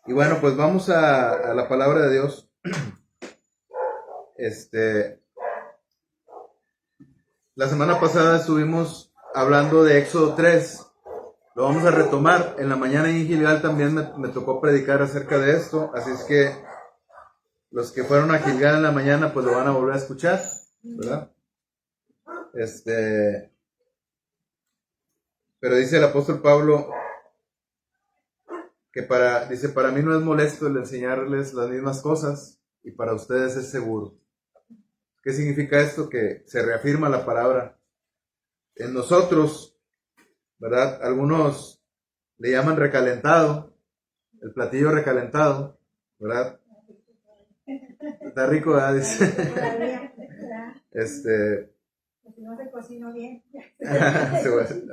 Y bueno, pues vamos a la palabra de Dios. La semana pasada estuvimos hablando de Éxodo 3. Lo vamos a retomar. En la mañana en Gilgal también me tocó predicar acerca de esto. Así es que los que fueron a Gilgal en la mañana, pues lo van a volver a escuchar, ¿verdad? Pero dice el apóstol Pablo que para mí no es molesto el enseñarles las mismas cosas y para ustedes es seguro. ¿Qué significa esto? Que se reafirma la palabra en nosotros, ¿verdad? Algunos le llaman recalentado, el platillo recalentado, ¿verdad? Está rico, ¿verdad? Dice. No se cocinó bien.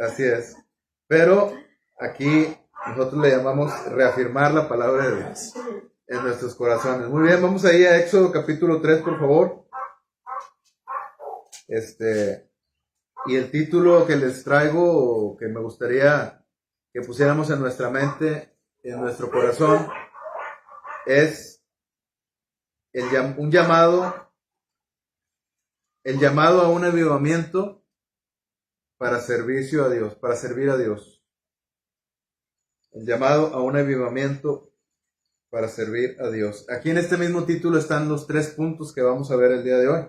Así es. Pero aquí nosotros le llamamos reafirmar la palabra de Dios en nuestros corazones. Muy bien, vamos ahí a Éxodo capítulo 3, por favor. Y el título que les traigo, que me gustaría que pusiéramos en nuestra mente, en nuestro corazón, es el llamado a un avivamiento para servicio a Dios, para servir a Dios. El llamado a un avivamiento para servir a Dios. Aquí en este mismo título están los 3 puntos que vamos a ver el día de hoy.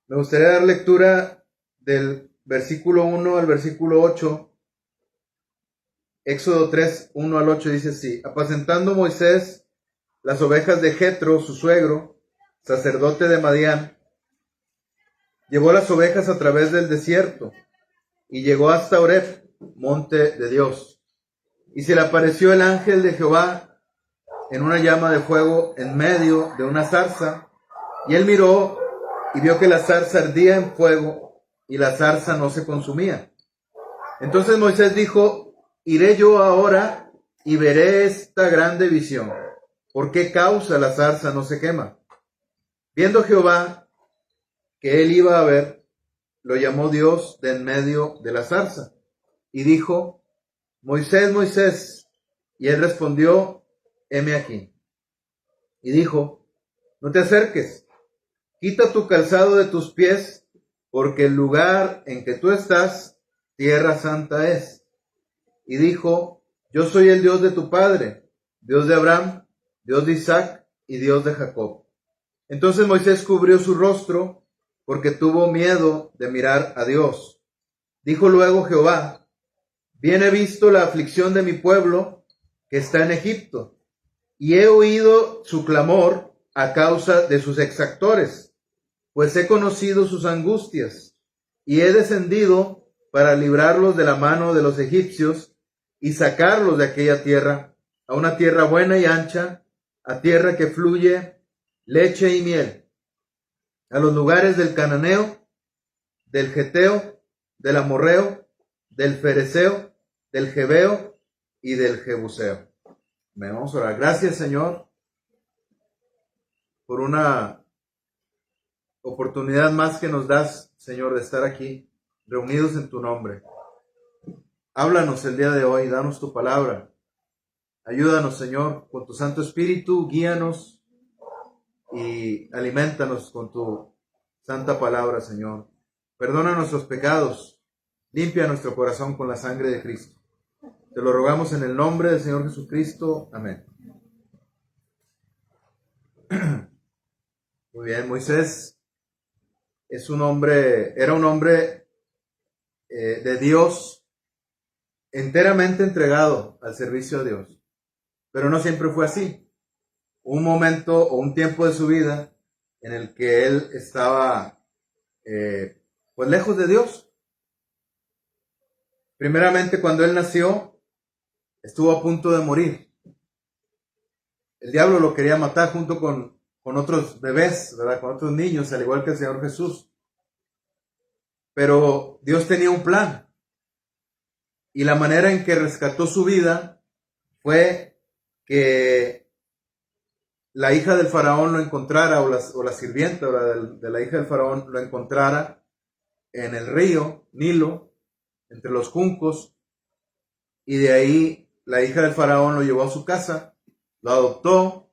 Me gustaría dar lectura del versículo 1 al versículo 8. Éxodo 3, 1 al 8 dice así: apacentando Moisés las ovejas de Jetro, su suegro, sacerdote de Madián, llevó las ovejas a través del desierto y llegó hasta Horeb, monte de Dios. Y se le apareció el ángel de Jehová en una llama de fuego en medio de una zarza, y él miró y vio que la zarza ardía en fuego y la zarza no se consumía. Entonces Moisés dijo: iré yo ahora y veré esta grande visión. ¿Por qué causa la zarza no se quema? Viendo Jehová que él iba a ver, lo llamó Dios de en medio de la zarza y dijo: Moisés, Moisés. Y él respondió: heme aquí. Y dijo: no te acerques, quita tu calzado de tus pies, porque el lugar en que tú estás, tierra santa es. Y dijo: yo soy el Dios de tu padre, Dios de Abraham, Dios de Isaac y Dios de Jacob. Entonces Moisés cubrió su rostro, porque tuvo miedo de mirar a Dios. Dijo luego Jehová: bien he visto la aflicción de mi pueblo que está en Egipto, y he oído su clamor a causa de sus exactores, pues he conocido sus angustias, y he descendido para librarlos de la mano de los egipcios y sacarlos de aquella tierra, a una tierra buena y ancha, a tierra que fluye leche y miel, a los lugares del cananeo, del geteo, del amorreo, del fereceo, del jebeo y del jebuseo. Vamos a orar. Gracias, Señor, por una oportunidad más que nos das, Señor, de estar aquí reunidos en tu nombre. Háblanos el día de hoy, danos tu palabra. Ayúdanos, Señor, con tu Santo Espíritu, guíanos y alimentanos con tu santa palabra, Señor. Perdona nuestros pecados, limpia nuestro corazón con la sangre de Cristo. Te lo rogamos en el nombre del Señor Jesucristo. Amén. Muy bien, Moisés era un hombre de Dios, enteramente entregado al servicio a Dios. Pero no siempre fue así. Un momento o un tiempo de su vida en el que él estaba pues lejos de Dios. Primeramente, cuando él nació, estuvo a punto de morir. El diablo lo quería matar junto con otros bebés, ¿verdad? Con otros niños, al igual que el Señor Jesús. Pero Dios tenía un plan. Y la manera en que rescató su vida fue que la hija del faraón lo encontrara, o la sirvienta de la hija del faraón lo encontrara en el río Nilo, entre los juncos, y de ahí la hija del faraón lo llevó a su casa lo adoptó,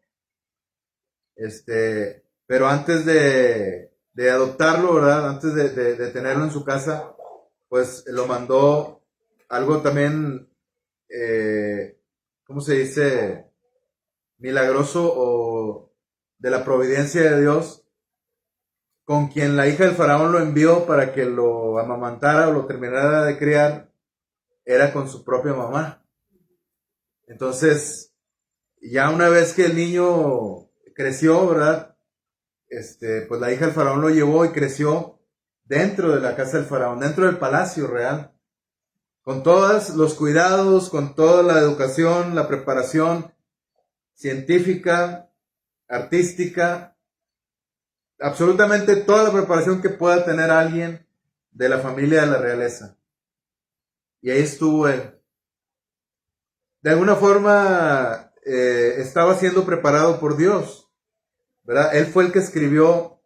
pero antes de adoptarlo, ¿verdad? Antes de tenerlo en su casa, pues lo mandó algo también, ¿cómo se dice? Milagroso o de la providencia de Dios, con quien la hija del faraón lo envió para que lo amamantara o lo terminara de criar, era con su propia mamá. Entonces, ya una vez que el niño creció, ¿verdad? Pues la hija del faraón lo llevó y creció dentro de la casa del faraón, dentro del palacio real, con todos los cuidados, con toda la educación, la preparación científica, artística, absolutamente toda la preparación que pueda tener alguien de la familia de la realeza. Y ahí estuvo él. De alguna forma estaba siendo preparado por Dios, ¿verdad? Él fue el que escribió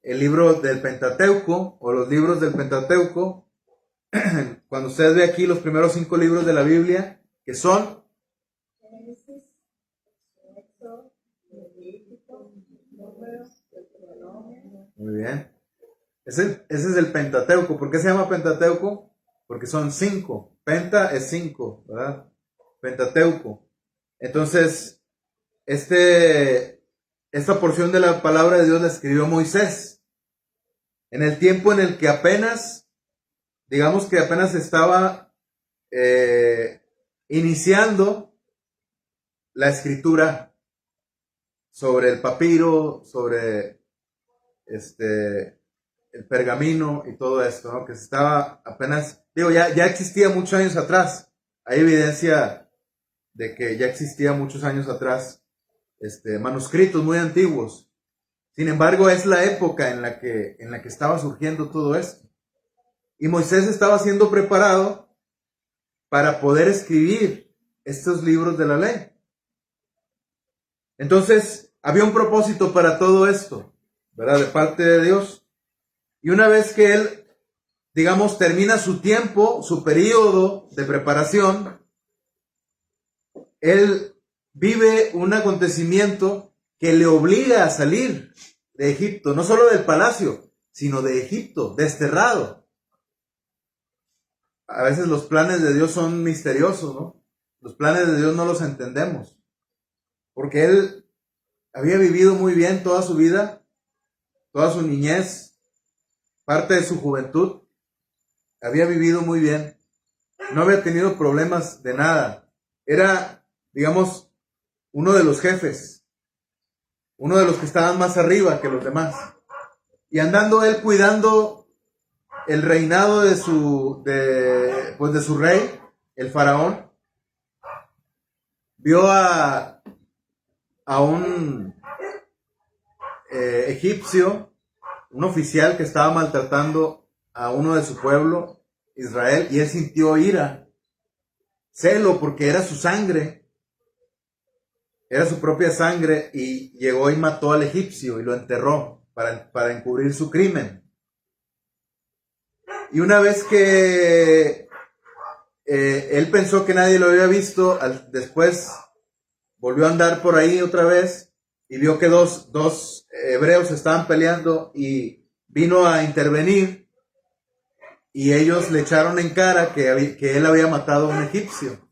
el libro del Pentateuco o los libros del Pentateuco. Cuando usted ve aquí los primeros 5 libros de la Biblia, que son muy bien. Ese es el Pentateuco. ¿Por qué se llama Pentateuco? Porque son 5. Penta es 5, ¿verdad? Pentateuco. Entonces, esta porción de la palabra de Dios la escribió Moisés. En el tiempo en el que digamos que apenas estaba iniciando la escritura sobre el papiro, sobre el pergamino y todo esto, ¿no? Que se estaba apenas, ya existía muchos años atrás. Hay evidencia de que ya existía muchos años atrás manuscritos muy antiguos. Sin embargo, es la época en la que estaba surgiendo todo esto. Y Moisés estaba siendo preparado para poder escribir estos libros de la ley. Entonces, había un propósito para todo esto, ¿verdad? De parte de Dios. Y una vez que él, digamos, termina su tiempo, su periodo de preparación, él vive un acontecimiento que le obliga a salir de Egipto, no solo del palacio, sino de Egipto, desterrado. A veces los planes de Dios son misteriosos, ¿no? Los planes de Dios no los entendemos. Porque él había vivido muy bien toda su vida, toda su niñez, parte de su juventud. Había vivido muy bien. No había tenido problemas de nada. Era, digamos, uno de los jefes. Uno de los que estaban más arriba que los demás. Y andando él cuidando el reinado de su rey, el faraón, vio a un egipcio, un oficial que estaba maltratando a uno de su pueblo, Israel, y él sintió ira, celo, porque era su sangre, era su propia sangre, y llegó y mató al egipcio y lo enterró para encubrir su crimen. Y una vez que él pensó que nadie lo había visto, después volvió a andar por ahí otra vez y vio que dos hebreos estaban peleando y vino a intervenir y ellos le echaron en cara que él había matado a un egipcio.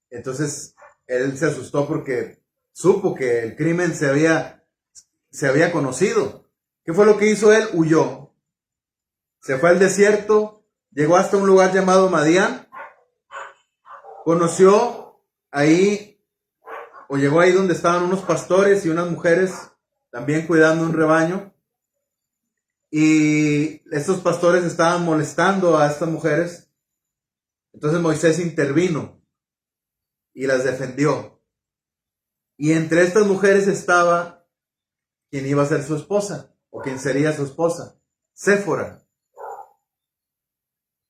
Entonces él se asustó porque supo que el crimen se había conocido. ¿Qué fue lo que hizo él? Huyó. Se fue al desierto, llegó hasta un lugar llamado Madián, conoció ahí, o llegó ahí donde estaban unos pastores y unas mujeres también cuidando un rebaño, y estos pastores estaban molestando a estas mujeres. Entonces Moisés intervino y las defendió, y entre estas mujeres estaba quien iba a ser su esposa, o quien sería su esposa, Séfora,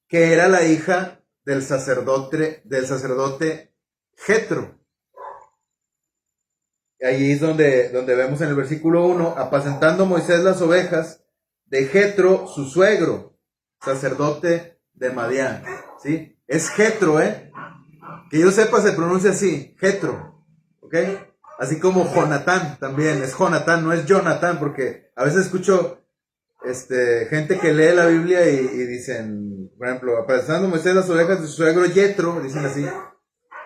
que era la hija del sacerdote Jetro. Allí es donde vemos en el versículo 1, apacentando Moisés las ovejas de Jetro, su suegro, sacerdote de Madián. ¿Sí? Es Jetro, que yo sepa se pronuncia así, Jetro, ¿ok? ¿ok? Así como Jonatán también, es Jonatán, no es Jonatán, porque a veces escucho gente que lee la Biblia y dicen, por ejemplo, apacentando Moisés las ovejas de su suegro Yetro, dicen así.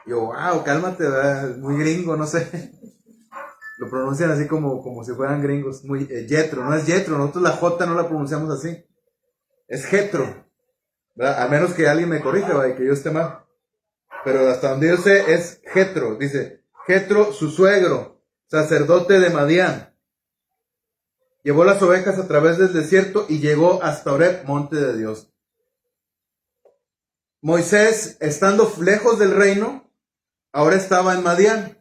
Yo, wow, cálmate, ¿verdad? Es muy gringo, no sé. Lo pronuncian así como si fueran gringos. Muy Yetro, no es Yetro, nosotros la J no la pronunciamos así. Es Jetro, ¿verdad? A menos que alguien me corrija, ¿verdad? Y que yo esté mal. Pero hasta donde yo sé es Jetro, dice, Jetro, su suegro, sacerdote de Madián. Llevó las ovejas a través del desierto y llegó hasta Horeb, monte de Dios. Moisés, estando lejos del reino, ahora estaba en Madián.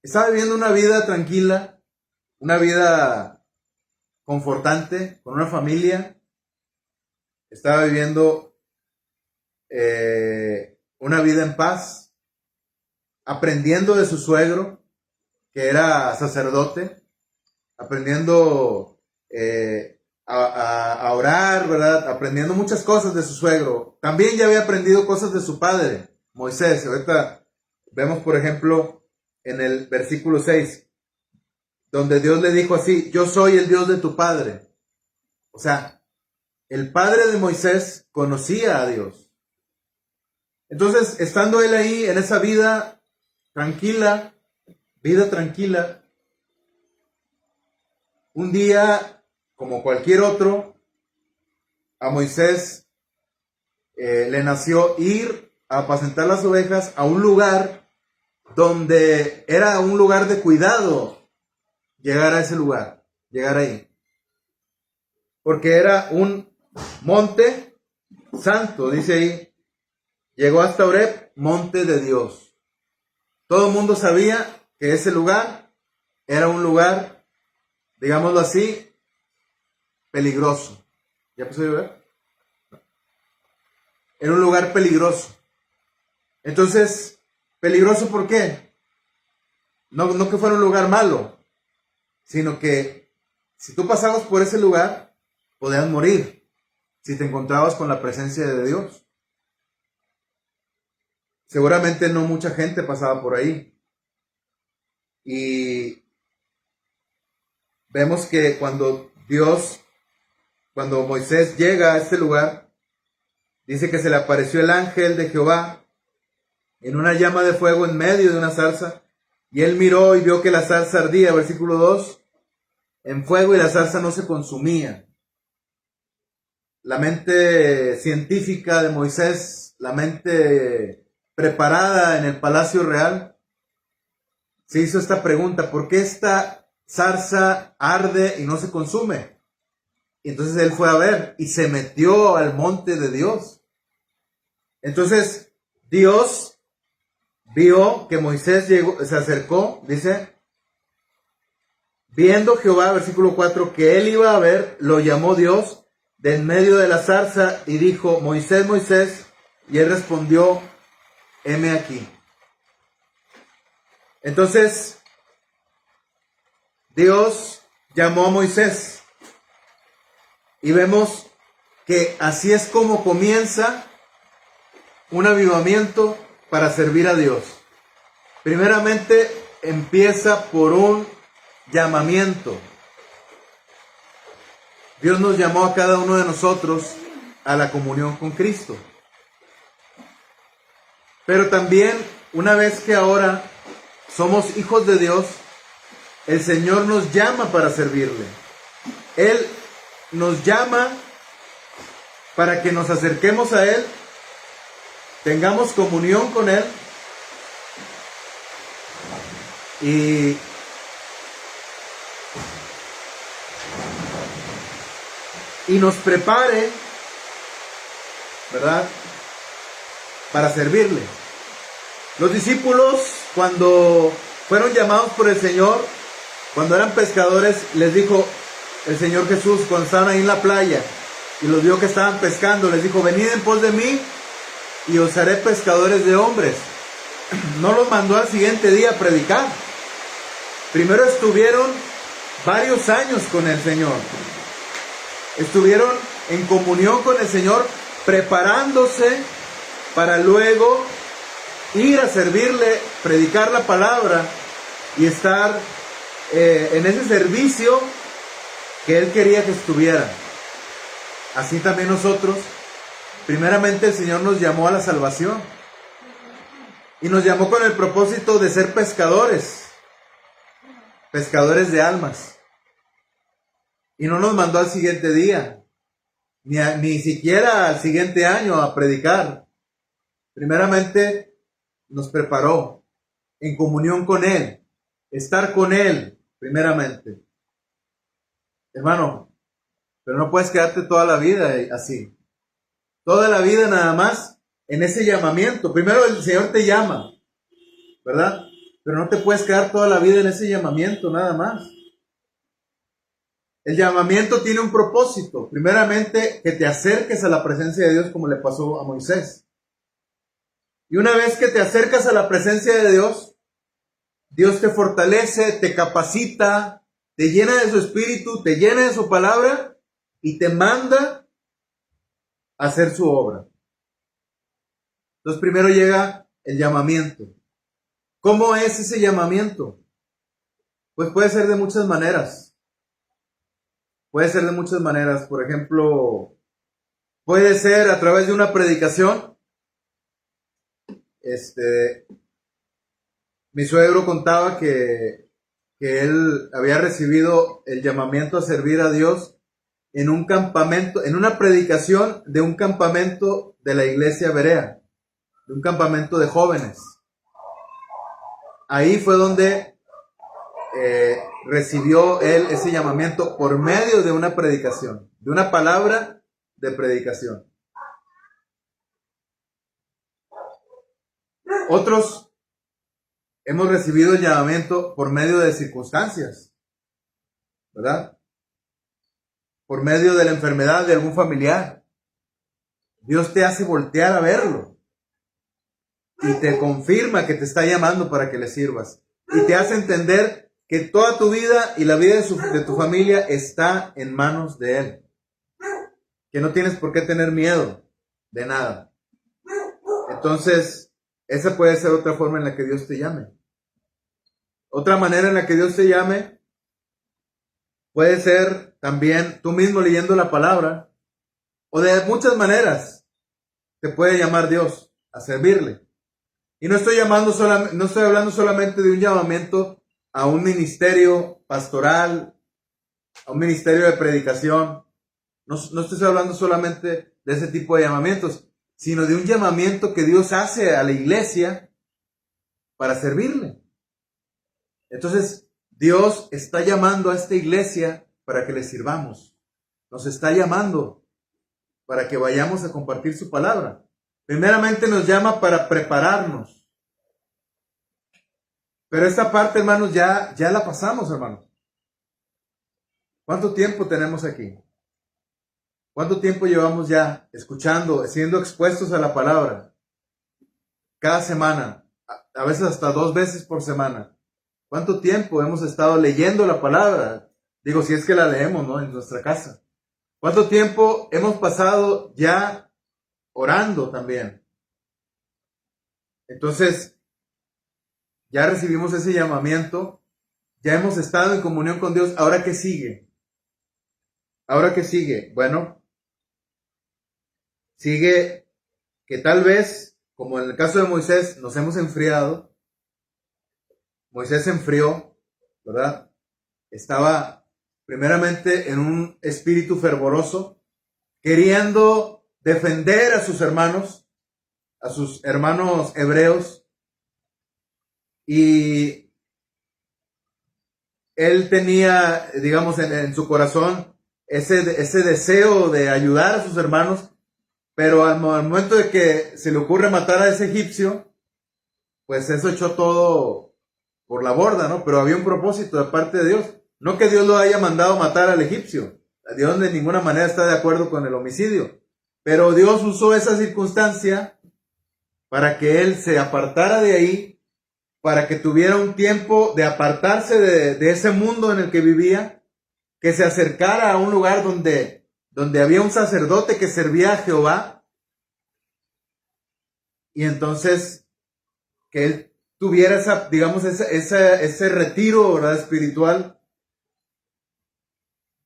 Estaba viviendo una vida tranquila, una vida confortante, con una familia. Estaba viviendo una vida en paz, aprendiendo de su suegro, que era sacerdote, aprendiendo a orar, ¿verdad? Aprendiendo muchas cosas de su suegro. También ya había aprendido cosas de su padre, Moisés. Ahorita vemos, por ejemplo, en el versículo 6, donde Dios le dijo así, yo soy el Dios de tu padre. O sea, el padre de Moisés conocía a Dios. Entonces, estando él ahí en esa vida tranquila, un día, como cualquier otro, a Moisés le nació ir a apacentar las ovejas a un lugar donde era un lugar de cuidado, llegar a ese lugar, llegar ahí. Porque era un monte santo, dice ahí. Llegó hasta Horeb, monte de Dios. Todo el mundo sabía que ese lugar era un lugar, digámoslo así, peligroso. ¿Ya empezó a llover? Era un lugar peligroso. Entonces, ¿peligroso por qué? No que fuera un lugar malo, sino que si tú pasabas por ese lugar, podías morir si te encontrabas con la presencia de Dios. Seguramente no mucha gente pasaba por ahí. Y vemos que cuando Moisés llega a este lugar, dice que se le apareció el ángel de Jehová en una llama de fuego en medio de una zarza, y él miró y vio que la zarza ardía, versículo 2, en fuego, y la zarza no se consumía. La mente científica de Moisés, la mente preparada en el palacio real, se hizo esta pregunta: ¿por qué esta zarza arde y no se consume? Y entonces él fue a ver y se metió al monte de Dios. Entonces Dios vio que Moisés se acercó, dice, viendo Jehová, versículo 4, que él iba a ver, lo llamó Dios de en medio de la zarza y dijo, Moisés, Moisés, y él respondió, heme aquí. Entonces Dios llamó a Moisés y vemos que así es como comienza un avivamiento para servir a Dios. Primeramente empieza por un llamamiento. Dios nos llamó a cada uno de nosotros a la comunión con Cristo. Pero también, una vez que ahora somos hijos de Dios, el Señor nos llama para servirle. Él nos llama para que nos acerquemos a Él, tengamos comunión con Él y nos prepare, ¿verdad?, para servirle. Los discípulos, cuando fueron llamados por el Señor, cuando eran pescadores, les dijo el Señor Jesús, cuando estaban ahí en la playa y los vio que estaban pescando, les dijo, venid en pos de mí y os haré pescadores de hombres. No los mandó al siguiente día a predicar. Primero estuvieron varios años con el Señor. Estuvieron en comunión con el Señor, preparándose para luego ir a servirle, predicar la palabra y estar en ese servicio que Él quería que estuviera. Así también nosotros, primeramente el Señor nos llamó a la salvación y nos llamó con el propósito de ser pescadores de almas, y no nos mandó al siguiente día, ni siquiera al siguiente año a predicar. Primeramente nos preparó en comunión con Él, estar con Él primeramente. Hermano, pero no puedes quedarte toda la vida así. Toda la vida nada más en ese llamamiento. Primero el Señor te llama, ¿verdad? Pero no te puedes quedar toda la vida en ese llamamiento nada más. El llamamiento tiene un propósito. Primeramente, que te acerques a la presencia de Dios como le pasó a Moisés. Y una vez que te acercas a la presencia de Dios, Dios te fortalece, te capacita, te llena de su espíritu, te llena de su palabra y te manda a hacer su obra. Entonces primero llega el llamamiento. ¿Cómo es ese llamamiento? Pues puede ser de muchas maneras. Puede ser de muchas maneras. Por ejemplo, puede ser a través de una predicación. Mi suegro contaba que él había recibido el llamamiento a servir a Dios en un campamento, en una predicación de un campamento de la iglesia Berea, de un campamento de jóvenes. Ahí fue donde recibió él ese llamamiento por medio de una predicación, de una palabra de predicación. Otros hemos recibido el llamamiento por medio de circunstancias, ¿verdad? Por medio de la enfermedad de algún familiar. Dios te hace voltear a verlo y te confirma que te está llamando para que le sirvas. Y te hace entender que toda tu vida y la vida de tu familia está en manos de Él. Que no tienes por qué tener miedo de nada. Entonces, esa puede ser otra forma en la que Dios te llame. Otra manera en la que Dios te llame puede ser también tú mismo leyendo la palabra, o de muchas maneras te puede llamar Dios a servirle. Y no estoy hablando solamente de un llamamiento a un ministerio pastoral, a un ministerio de predicación. No estoy hablando solamente de ese tipo de llamamientos, sino de un llamamiento que Dios hace a la iglesia para servirle. Entonces, Dios está llamando a esta iglesia para que le sirvamos. Nos está llamando para que vayamos a compartir su palabra. Primeramente nos llama para prepararnos. Pero esta parte, hermanos, ya la pasamos, hermanos. ¿Cuánto tiempo tenemos aquí? ¿Cuánto tiempo llevamos ya escuchando, siendo expuestos a la palabra? Cada semana, a veces hasta 2 veces por semana. ¿Cuánto tiempo hemos estado leyendo la palabra? Digo, si es que la leemos, ¿no? En nuestra casa. ¿Cuánto tiempo hemos pasado ya orando también? Entonces, ya recibimos ese llamamiento, ya hemos estado en comunión con Dios. ¿Ahora qué sigue? ¿Ahora qué sigue? Bueno, sigue que tal vez, como en el caso de Moisés, nos hemos enfriado. Moisés se enfrió, ¿verdad? Estaba primeramente en un espíritu fervoroso, queriendo defender a sus hermanos hebreos, y él tenía, digamos, en su corazón ese deseo de ayudar a sus hermanos, pero al momento de que se le ocurre matar a ese egipcio, pues eso echó todo por la borda, ¿no? Pero había un propósito de parte de Dios. No que Dios lo haya mandado matar al egipcio. Dios de ninguna manera está de acuerdo con el homicidio. Pero Dios usó esa circunstancia para que él se apartara de ahí, para que tuviera un tiempo de apartarse de ese mundo en el que vivía, que se acercara a un lugar donde había un sacerdote que servía a Jehová. Y entonces que él tuviera esa, digamos, ese retiro, ¿verdad?, espiritual,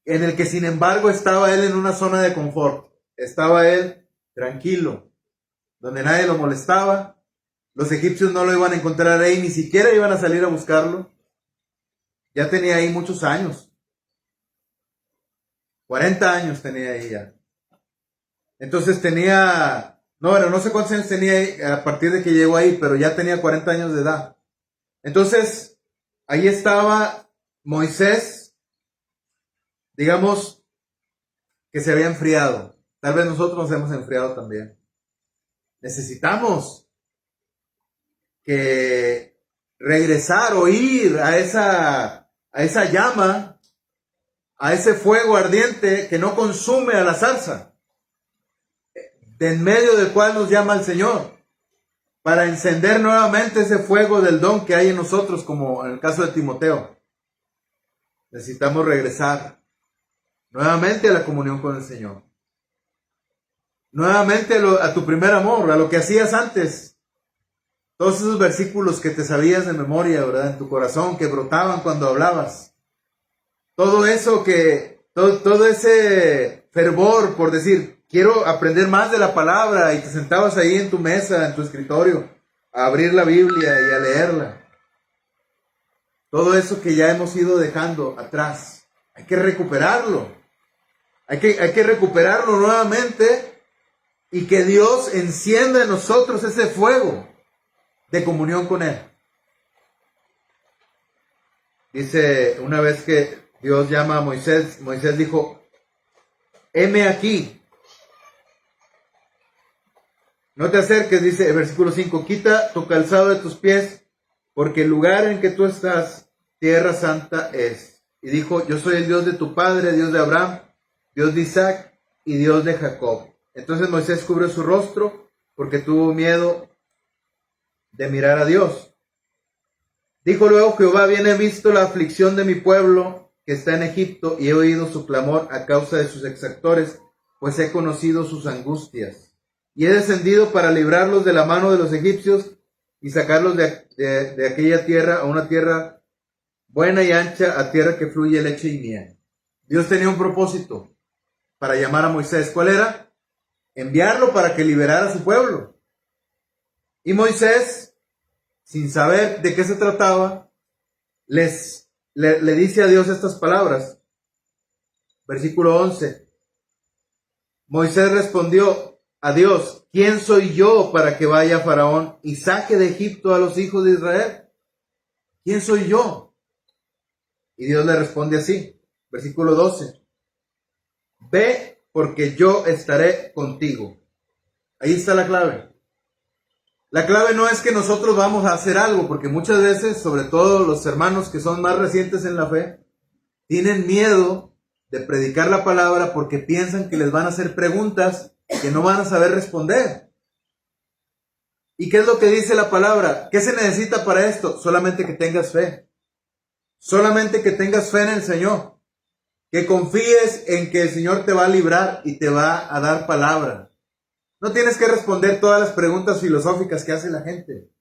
en el que sin embargo estaba él en una zona de confort. Estaba él tranquilo, donde nadie lo molestaba. Los egipcios no lo iban a encontrar ahí, ni siquiera iban a salir a buscarlo. Ya tenía ahí muchos años. 40 años tenía ahí ya. Entonces tenía, no, bueno, no sé cuántos años tenía ahí a partir de que llegó ahí, pero ya tenía 40 años de edad. Entonces, ahí estaba Moisés, digamos, que se había enfriado. Tal vez nosotros nos hemos enfriado también. Necesitamos que regresar o ir a esa llama, a ese fuego ardiente que no consume a la zarza, de en medio del cual nos llama el Señor, para encender nuevamente ese fuego del don que hay en nosotros, como en el caso de Timoteo. Necesitamos regresar nuevamente a la comunión con el Señor. Nuevamente a tu primer amor, a lo que hacías antes. Todos esos versículos que te sabías de memoria, ¿verdad?, en tu corazón, que brotaban cuando hablabas. Todo eso todo ese fervor por decir, quiero aprender más de la palabra, y te sentabas ahí en tu mesa, en tu escritorio, a abrir la Biblia y a leerla. Todo eso que ya hemos ido dejando atrás, hay que recuperarlo. Hay que recuperarlo nuevamente, y que Dios encienda en nosotros ese fuego de comunión con Él. Dice, una vez que Dios llama a Moisés, Moisés dijo, heme aquí. No te acerques, dice el versículo 5, quita tu calzado de tus pies, porque el lugar en que tú estás, tierra santa es. Y dijo, yo soy el Dios de tu padre, Dios de Abraham, Dios de Isaac y Dios de Jacob. Entonces Moisés cubrió su rostro, porque tuvo miedo de mirar a Dios. Dijo luego, Jehová, bien he visto la aflicción de mi pueblo que está en Egipto, y he oído su clamor a causa de sus exactores, pues he conocido sus angustias. Y he descendido para librarlos de la mano de los egipcios y sacarlos de aquella tierra a una tierra buena y ancha, a tierra que fluye leche y miel. Dios tenía un propósito para llamar a Moisés. ¿Cuál era? Enviarlo para que liberara a su pueblo. Y Moisés, sin saber de qué se trataba, le dice a Dios estas palabras. Versículo 11. Moisés respondió a Dios, ¿quién soy yo para que vaya a Faraón y saque de Egipto a los hijos de Israel? ¿Quién soy yo? Y Dios le responde así. Versículo 12. Ve, porque yo estaré contigo. Ahí está la clave. La clave no es que nosotros vamos a hacer algo, porque muchas veces, sobre todo los hermanos que son más recientes en la fe, tienen miedo de predicar la palabra porque piensan que les van a hacer preguntas que no van a saber responder. ¿Y qué es lo que dice la palabra? ¿Qué se necesita para esto? Solamente que tengas fe. Solamente que tengas fe en el Señor. Que confíes en que el Señor te va a librar y te va a dar palabra. No tienes que responder todas las preguntas filosóficas que hace la gente.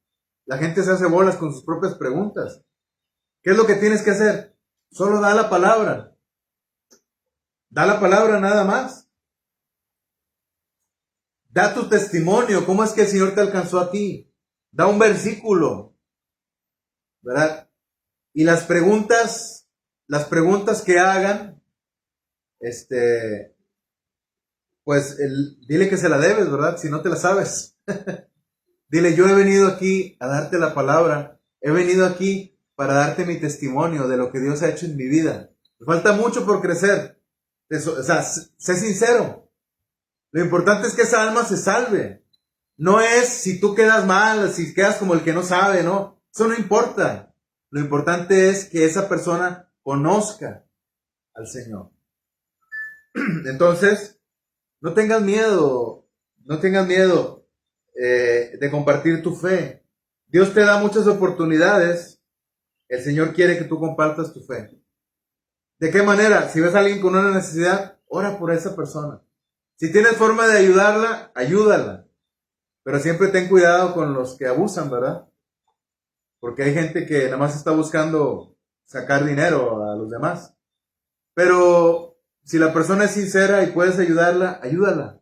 La gente se hace bolas con sus propias preguntas. ¿Qué es lo que tienes que hacer? Solo da la palabra. Da la palabra nada más. Da tu testimonio. ¿Cómo es que el Señor te alcanzó a ti? Da un versículo, ¿verdad? Y las preguntas que hagan, pues dile que se la debes, ¿verdad? Si no te la sabes. Dile, yo he venido aquí a darte la palabra. He venido aquí para darte mi testimonio de lo que Dios ha hecho en mi vida. Me falta mucho por crecer. O sea, sé sincero. Lo importante es que esa alma se salve. No es si tú quedas mal, si quedas como el que no sabe, ¿no? Eso no importa. Lo importante es que esa persona conozca al Señor. Entonces, no tengas miedo de compartir tu fe. Dios te da muchas oportunidades. El Señor quiere que tú compartas tu fe. ¿De qué manera? Si ves a alguien con una necesidad, ora por esa persona. Si tienes forma de ayudarla, ayúdala. Pero siempre ten cuidado con los que abusan, ¿verdad? porque hay gente que nada más está buscando sacar dinero a los demás. Pero si la persona es sincera y puedes ayudarla, ayúdala.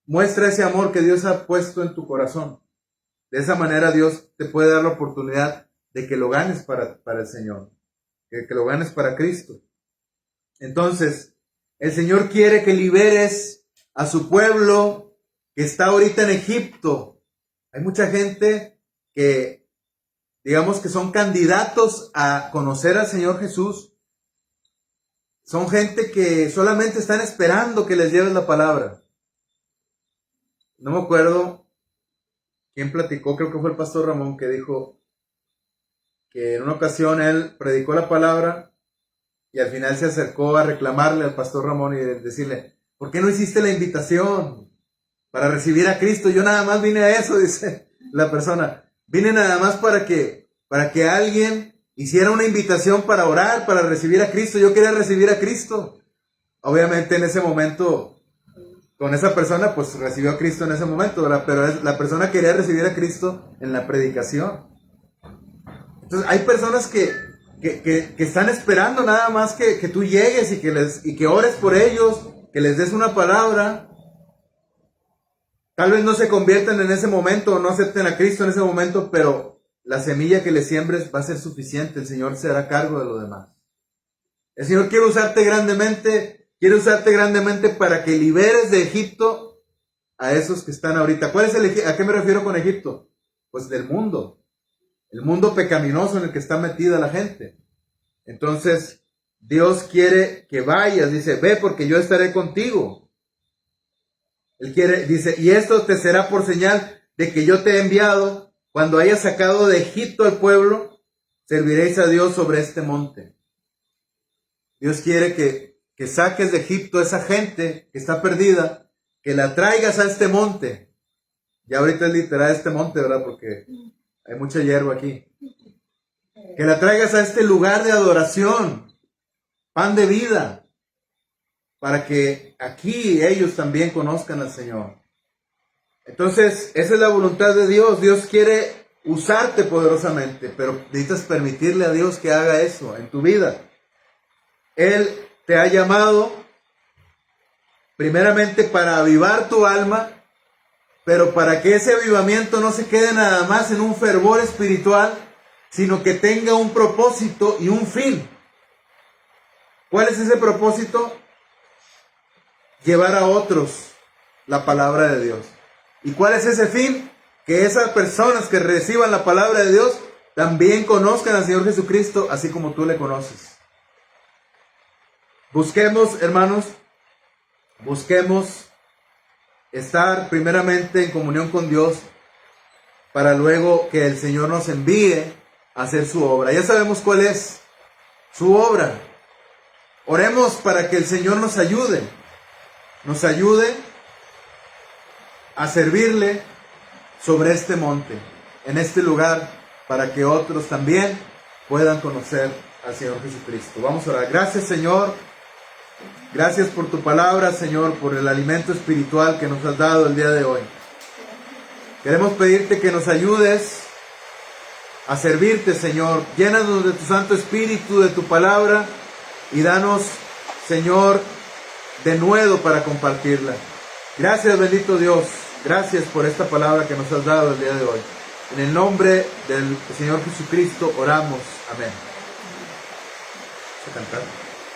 Muestra ese amor que Dios ha puesto en tu corazón. De esa manera Dios te puede dar la oportunidad de que lo ganes para el Señor, que lo ganes para Cristo. Entonces, el Señor quiere que liberes a su pueblo que está ahorita en Egipto. Hay mucha gente que, digamos que son candidatos a conocer al Señor Jesús. Son gente que solamente están esperando que les lleves la palabra. No me acuerdo quién platicó, creo que fue el pastor Ramón, que dijo que en una ocasión él predicó la palabra y al final se acercó a reclamarle al pastor Ramón y decirle, ¿por qué no hiciste la invitación para recibir a Cristo? Yo nada más vine a eso, dice la persona. Vine nada más para que alguien hiciera una invitación para orar, para recibir a Cristo. Yo quería recibir a Cristo. Obviamente en ese momento, con esa persona, pues recibió a Cristo en ese momento, ¿verdad? Pero la persona quería recibir a Cristo en la predicación. Entonces hay personas que están esperando nada más que tú llegues y que ores por ellos, que les des una palabra. Tal vez no se conviertan en ese momento o no acepten a Cristo en ese momento, pero la semilla que les siembres va a ser suficiente. El Señor se hará cargo de lo demás. El Señor quiere usarte grandemente para que liberes de Egipto a esos que están ahorita. ¿A qué me refiero con Egipto? Pues del mundo. El mundo pecaminoso en el que está metida la gente. Entonces, Dios quiere que vayas. Dice, ve porque yo estaré contigo. Él quiere, dice, y esto te será por señal de que yo te he enviado. Cuando hayas sacado de Egipto al pueblo, serviréis a Dios sobre este monte. Dios quiere que saques de Egipto a esa gente que está perdida, que la traigas a este monte. Ya ahorita es literal este monte, ¿verdad? Porque hay mucha hierba aquí. Que la traigas a este lugar de adoración, pan de vida, para que aquí ellos también conozcan al Señor. Entonces, esa es la voluntad de Dios. Dios quiere usarte poderosamente, pero necesitas permitirle a Dios que haga eso en tu vida. Él te ha llamado primeramente para avivar tu alma, pero para que ese avivamiento no se quede nada más en un fervor espiritual, sino que tenga un propósito y un fin. ¿Cuál es ese propósito? Llevar a otros la palabra de Dios. ¿Y cuál es ese fin? Que esas personas que reciban la palabra de Dios también conozcan al Señor Jesucristo, así como tú le conoces. Busquemos, hermanos, estar primeramente en comunión con Dios para luego que el Señor nos envíe a hacer su obra. Ya sabemos cuál es su obra. Oremos para que el Señor nos ayude a servirle sobre este monte, en este lugar, para que otros también puedan conocer al Señor Jesucristo. Vamos a orar. Gracias, Señor. Gracias por tu palabra, Señor, por el alimento espiritual que nos has dado el día de hoy. Queremos pedirte que nos ayudes a servirte, Señor. Llénanos de tu Santo Espíritu, de tu palabra, y danos, Señor, denuedo para compartirla. Gracias, bendito Dios. Gracias por esta palabra que nos has dado el día de hoy. En el nombre del Señor Jesucristo oramos. Amén. Vamos a cantar.